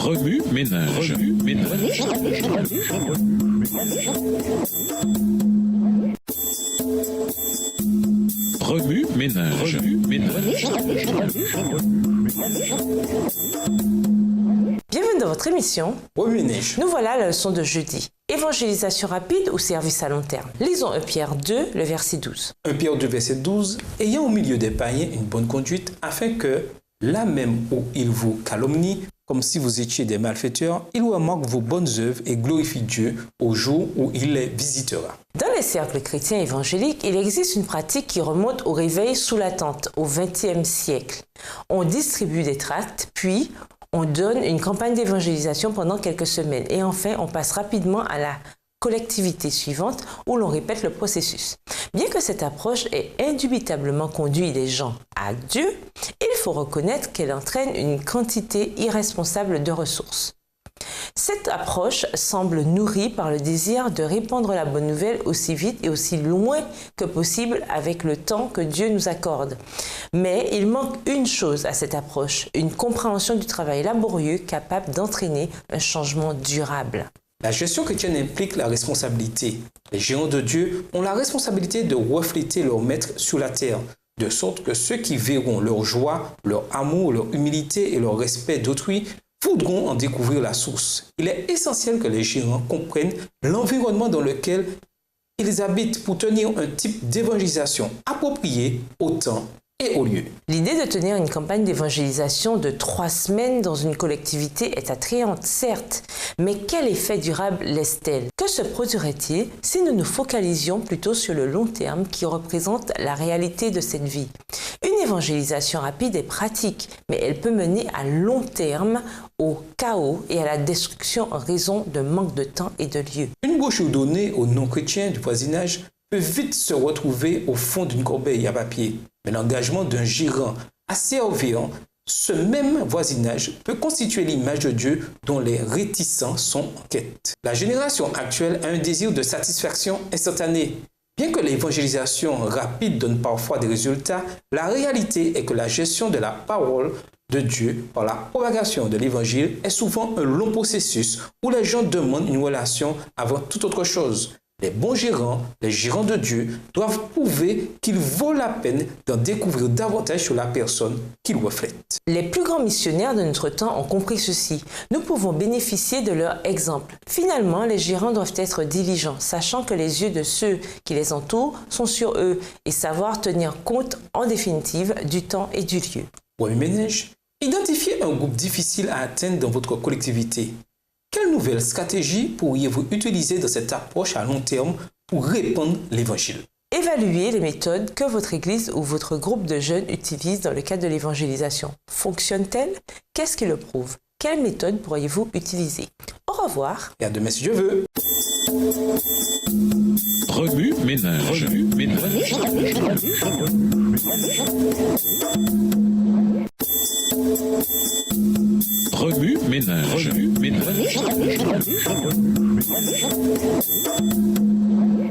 Remue ménage. Remue ménage. Bienvenue dans votre émission. Remue ménage. Nous voilà à la leçon de jeudi. Évangélisation rapide ou service à long terme. Lisons 1 Pierre 2, le verset 12. 1 Pierre 2, verset 12. Ayant au milieu des païens une bonne conduite, afin que, là même où ils vous calomnient, comme si vous étiez des malfaiteurs, il remarque vos bonnes œuvres et glorifie Dieu au jour où il les visitera. Dans les cercles chrétiens évangéliques, il existe une pratique qui remonte au réveil sous la tente, au XXe siècle. On distribue des tracts, puis on donne une campagne d'évangélisation pendant quelques semaines. Et enfin, on passe rapidement à la collectivité suivante où l'on répète le processus. Bien que cette approche ait indubitablement conduit les gens à Dieu, il faut reconnaître qu'elle entraîne une quantité irresponsable de ressources. Cette approche semble nourrie par le désir de répandre la bonne nouvelle aussi vite et aussi loin que possible avec le temps que Dieu nous accorde. Mais il manque une chose à cette approche, une compréhension du travail laborieux capable d'entraîner un changement durable. La gestion chrétienne implique la responsabilité. Les géants de Dieu ont la responsabilité de refléter leur maître sur la terre, de sorte que ceux qui verront leur joie, leur amour, leur humilité et leur respect d'autrui voudront en découvrir la source. Il est essentiel que les gérants comprennent l'environnement dans lequel ils habitent pour tenir un type d'évangélisation approprié au temps et au lieu. L'idée de tenir une campagne d'évangélisation de 3 semaines dans une collectivité est attrayante, certes, mais quel effet durable laisse-t-elle? Que se produirait-il si nous nous focalisions plutôt sur le long terme qui représente la réalité de cette vie? Une évangélisation rapide est pratique, mais elle peut mener à long terme au chaos et à la destruction en raison de manque de temps et de lieu. Une brochure donnée aux non-chrétiens du voisinage peut vite se retrouver au fond d'une corbeille à papier. Mais l'engagement d'un gérant à servir ce même voisinage peut constituer l'image de Dieu dont les réticents sont en quête. La génération actuelle a un désir de satisfaction instantanée. Bien que l'évangélisation rapide donne parfois des résultats, la réalité est que la gestion de la parole de Dieu par la propagation de l'évangile est souvent un long processus où les gens demandent une relation avant toute autre chose. Les bons gérants, les gérants de Dieu, doivent prouver qu'il vaut la peine d'en découvrir davantage sur la personne qu'ils reflètent. Les plus grands missionnaires de notre temps ont compris ceci. Nous pouvons bénéficier de leur exemple. Finalement, les gérants doivent être diligents, sachant que les yeux de ceux qui les entourent sont sur eux et savoir tenir compte, en définitive, du temps et du lieu. Remue ménage, identifiez un groupe difficile à atteindre dans votre collectivité. Quelle nouvelle stratégie pourriez-vous utiliser dans cette approche à long terme pour répandre l'évangile? Évaluez les méthodes que votre église ou votre groupe de jeunes utilise dans le cadre de l'évangélisation. Fonctionne-t-elle? Qu'est-ce qui le prouve? Quelle méthode pourriez-vous utiliser? Au revoir. Et à demain si Dieu veut. Remue ménage.